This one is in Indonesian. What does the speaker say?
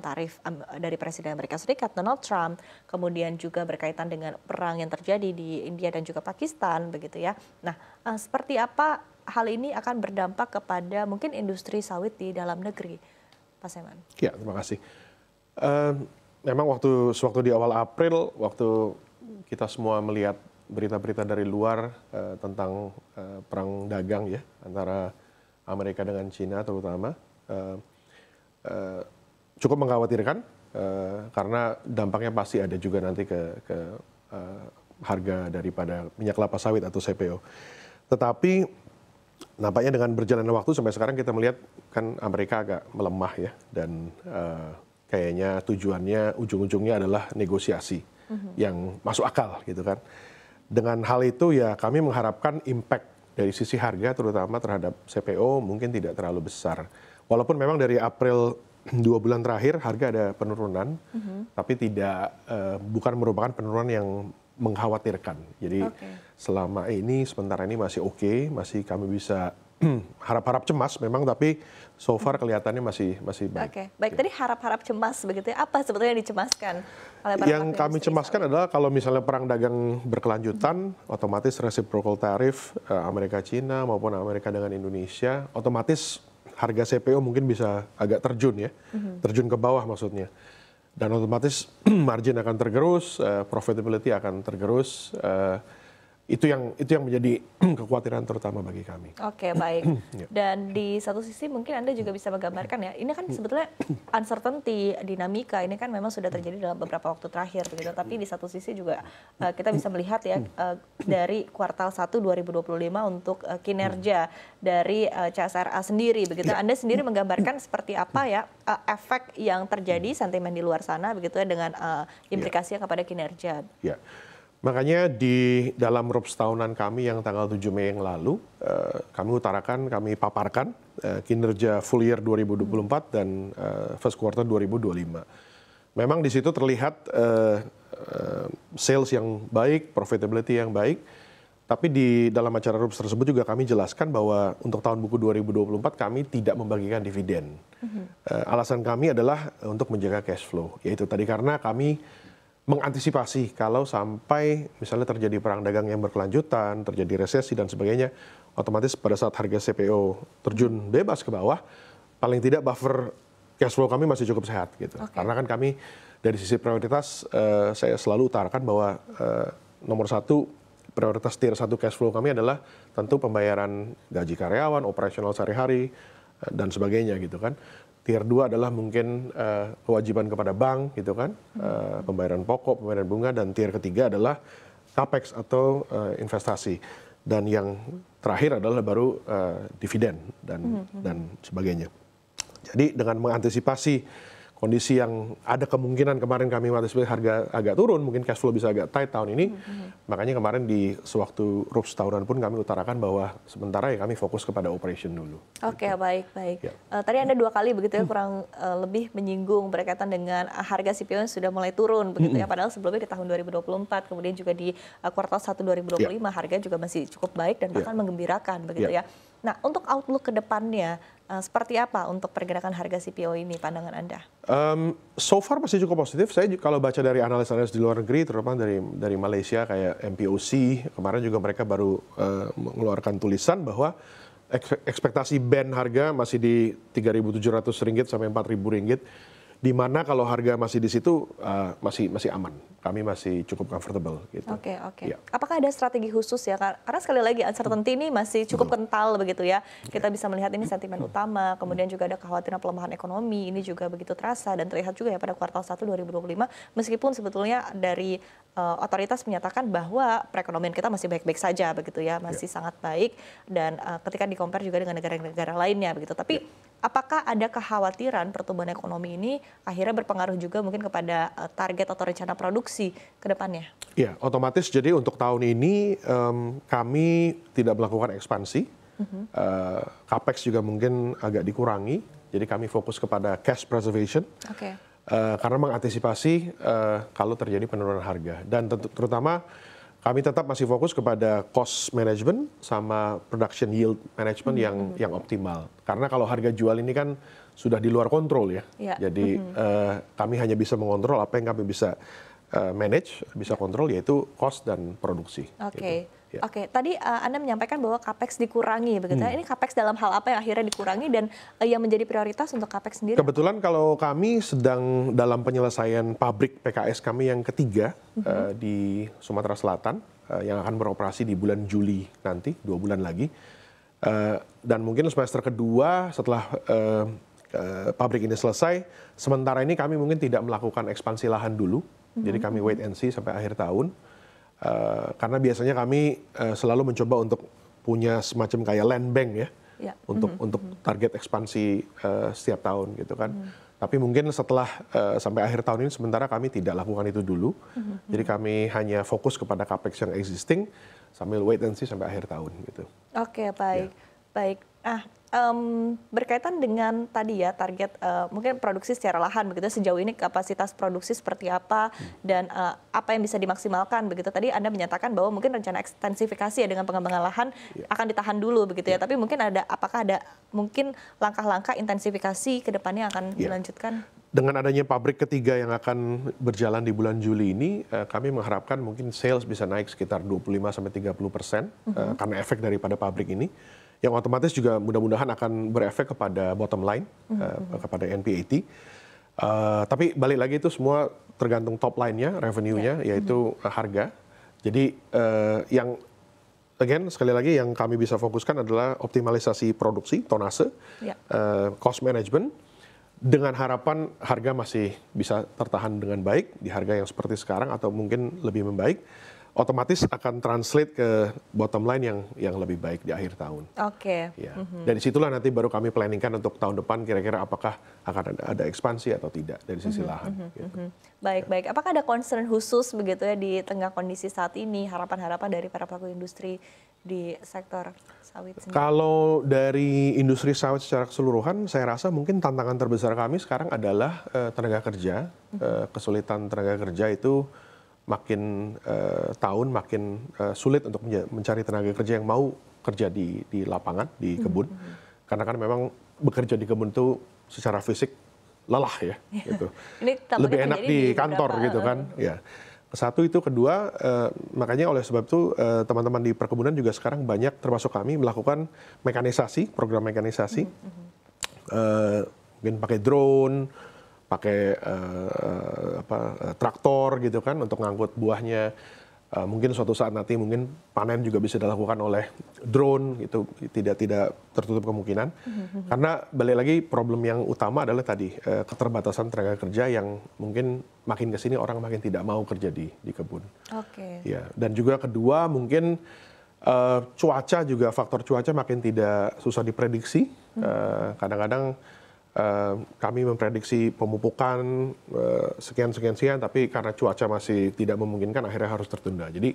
tarif dari Presiden Amerika Serikat Donald Trump, kemudian juga berkaitan dengan perang yang terjadi di India dan juga Pakistan, begitu ya. Nah, seperti apa hal ini akan berdampak kepada mungkin industri sawit di dalam negeri, Pak Seman? Ya, terima kasih. Memang sewaktu di awal April, waktu kita semua melihat berita-berita dari luar tentang perang dagang ya antara Amerika dengan Cina terutama, cukup mengkhawatirkan karena dampaknya pasti ada juga nanti ke harga daripada minyak kelapa sawit atau CPO. Tetapi nampaknya dengan berjalannya waktu sampai sekarang kita melihat kan Amerika agak melemah ya, dan kayaknya tujuannya ujung-ujungnya adalah negosiasi yang masuk akal gitu kan. Dengan hal itu ya kami mengharapkan impact dari sisi harga terutama terhadap CPO mungkin tidak terlalu besar. Walaupun memang dari April 2 bulan terakhir harga ada penurunan, tapi bukan merupakan penurunan yang mengkhawatirkan. Jadi selama ini sementara ini masih oke, masih kami bisa harap-harap cemas memang, tapi so far kelihatannya masih baik. Baik. Tadi harap-harap cemas begitu ya. Apa sebetulnya yang dicemaskan oleh para yang kami cemaskan adalah kalau misalnya perang dagang berkelanjutan, otomatis reciprocal tariff Amerika Cina maupun Amerika dengan Indonesia, otomatis harga CPO mungkin bisa agak terjun ya, terjun ke bawah maksudnya. Dan otomatis margin akan tergerus, profitability akan tergerus. Itu yang menjadi kekhawatiran terutama bagi kami. Oke, baik. Dan di satu sisi mungkin Anda juga bisa menggambarkan ya, ini kan sebetulnya uncertainty, dinamika ini kan memang sudah terjadi dalam beberapa waktu terakhir begitu. Tapi di satu sisi juga kita bisa melihat ya dari kuartal 1 2025 untuk kinerja dari CSRA sendiri begitu. Anda sendiri menggambarkan seperti apa ya efek yang terjadi sentimen di luar sana begitu ya dengan implikasinya kepada kinerja. Ya. Makanya di dalam RUPS tahunan kami yang tanggal 7 Mei yang lalu, kami paparkan kinerja full year 2024 dan first quarter 2025. Memang di situ terlihat sales yang baik, profitability yang baik, tapi di dalam acara RUPS tersebut juga kami jelaskan bahwa untuk tahun buku 2024 kami tidak membagikan dividen. Alasan kami adalah untuk menjaga cash flow, yaitu tadi karena kami mengantisipasi kalau sampai misalnya terjadi perang dagang yang berkelanjutan, terjadi resesi dan sebagainya, otomatis pada saat harga CPO terjun bebas ke bawah, paling tidak buffer cash flow kami masih cukup sehat gitu. Karena kan kami dari sisi prioritas saya selalu utarakan bahwa nomor satu prioritas tier 1 cash flow kami adalah tentu pembayaran gaji karyawan, operasional sehari-hari dan sebagainya gitu kan. Tier 2 adalah mungkin kewajiban kepada bank gitu kan, pembayaran pokok, pembayaran bunga, dan tier ketiga adalah capex atau investasi. Dan yang terakhir adalah baru dividen dan sebagainya. Jadi dengan mengantisipasi kondisi yang ada kemungkinan kemarin kami mengantisipasi harga agak turun, mungkin cash flow bisa agak tight tahun ini, makanya kemarin di sewaktu RUPS tahunan pun kami utarakan bahwa sementara ya kami fokus kepada operation dulu. Oke, baik. Ya. Tadi Anda 2 kali begitu ya kurang lebih menyinggung berkaitan dengan harga CPO yang sudah mulai turun begitu ya, padahal sebelumnya di tahun 2024, kemudian juga di kuartal 1 2025 harga juga masih cukup baik dan bahkan menggembirakan begitu ya. Nah, untuk outlook ke depannya, seperti apa untuk pergerakan harga CPO ini pandangan Anda? So far masih cukup positif. Saya kalau baca dari analis-analis di luar negeri, terutama dari Malaysia kayak MPOC, kemarin juga mereka baru mengeluarkan tulisan bahwa ekspektasi band harga masih di Rp3.700 sampai Rp4.000, di mana kalau harga masih di situ masih aman. Kami masih cukup comfortable gitu. Oke. Ya. Apakah ada strategi khusus ya? Karena sekali lagi uncertainty ini masih cukup kental begitu ya. Kita bisa melihat ini sentimen utama, kemudian juga ada kekhawatiran pelemahan ekonomi, ini juga begitu terasa dan terlihat juga ya pada kuartal 1 2025, meskipun sebetulnya dari otoritas menyatakan bahwa perekonomian kita masih baik-baik saja begitu ya, masih sangat baik, dan ketika di-compare juga dengan negara-negara lainnya begitu. Tapi apakah ada kekhawatiran pertumbuhan ekonomi ini akhirnya berpengaruh juga mungkin kepada target atau rencana produksi ke depannya? Ya, otomatis jadi untuk tahun ini kami tidak melakukan ekspansi. Capex juga mungkin agak dikurangi. Jadi kami fokus kepada cash preservation. Karena mengantisipasi kalau terjadi penurunan harga. Dan terutama kami tetap masih fokus kepada cost management sama production yield management yang optimal. Karena kalau harga jual ini kan sudah di luar kontrol ya. Ya. Jadi kami hanya bisa mengontrol apa yang kami bisa manage, bisa kontrol, yaitu cost dan produksi. Oke. Gitu. Ya. Oke, tadi Anda menyampaikan bahwa capex dikurangi, begitu ya? Ini capex dalam hal apa yang akhirnya dikurangi dan yang menjadi prioritas untuk capex sendiri? Kebetulan kalau kami sedang dalam penyelesaian pabrik PKS kami yang ketiga di Sumatera Selatan yang akan beroperasi di bulan Juli nanti, 2 bulan lagi. Dan mungkin semester kedua setelah pabrik ini selesai, sementara ini kami mungkin tidak melakukan ekspansi lahan dulu. Jadi kami wait and see sampai akhir tahun. Karena biasanya kami selalu mencoba untuk punya semacam kayak land bank ya, untuk target ekspansi setiap tahun gitu kan. Tapi mungkin setelah sampai akhir tahun ini sementara kami tidak lakukan itu dulu. Jadi kami hanya fokus kepada capex yang existing sambil wait and see sampai akhir tahun gitu. Oke, baik. Baik. Berkaitan dengan tadi ya target mungkin produksi secara lahan begitu, sejauh ini kapasitas produksi seperti apa dan apa yang bisa dimaksimalkan begitu. Tadi Anda menyatakan bahwa mungkin rencana ekstensifikasi ya dengan pengembangan lahan akan ditahan dulu begitu ya. Tapi mungkin apakah ada mungkin langkah-langkah intensifikasi ke depannya akan dilanjutkan? Dengan adanya pabrik ketiga yang akan berjalan di bulan Juli ini, kami mengharapkan mungkin sales bisa naik sekitar 25-30% karena efek daripada pabrik ini. Yang otomatis juga mudah-mudahan akan berefek kepada bottom line, kepada NPAT. Tapi balik lagi itu semua tergantung top line-nya, revenue-nya, yaitu harga. Jadi sekali lagi yang kami bisa fokuskan adalah optimalisasi produksi, tonase, cost management, dengan harapan harga masih bisa tertahan dengan baik di harga yang seperti sekarang atau mungkin lebih membaik. Otomatis akan translate ke bottom line yang lebih baik di akhir tahun. Oke. Ya. Dari situlah nanti baru kami planningkan untuk tahun depan kira-kira apakah akan ada ekspansi atau tidak dari sisi lahan. Gitu. Baik. Apakah ada concern khusus begitu ya di tengah kondisi saat ini, harapan-harapan dari para pelaku industri di sektor sawit sendiri? Kalau dari industri sawit secara keseluruhan, saya rasa mungkin tantangan terbesar kami sekarang adalah tenaga kerja. Kesulitan tenaga kerja itu makin tahun makin sulit untuk mencari tenaga kerja yang mau kerja di lapangan, di kebun. Karena kan memang bekerja di kebun itu secara fisik lelah ya. Gitu. Ini lebih enak di kantor gitu kan. Ya. Satu itu, kedua makanya oleh sebab itu teman-teman di perkebunan juga sekarang banyak termasuk kami melakukan mekanisasi, program mekanisasi. Mungkin pakai drone, pakai traktor gitu kan untuk ngangkut buahnya. Mungkin suatu saat nanti mungkin panen juga bisa dilakukan oleh drone gitu, tidak tertutup kemungkinan. Karena balik lagi problem yang utama adalah tadi keterbatasan tenaga kerja yang mungkin makin ke sini orang makin tidak mau kerja di kebun. Oke. Ya, dan juga kedua mungkin cuaca juga, faktor cuaca makin tidak susah diprediksi. Kadang-kadang kami memprediksi pemupukan sekian, tapi karena cuaca masih tidak memungkinkan akhirnya harus tertunda. Jadi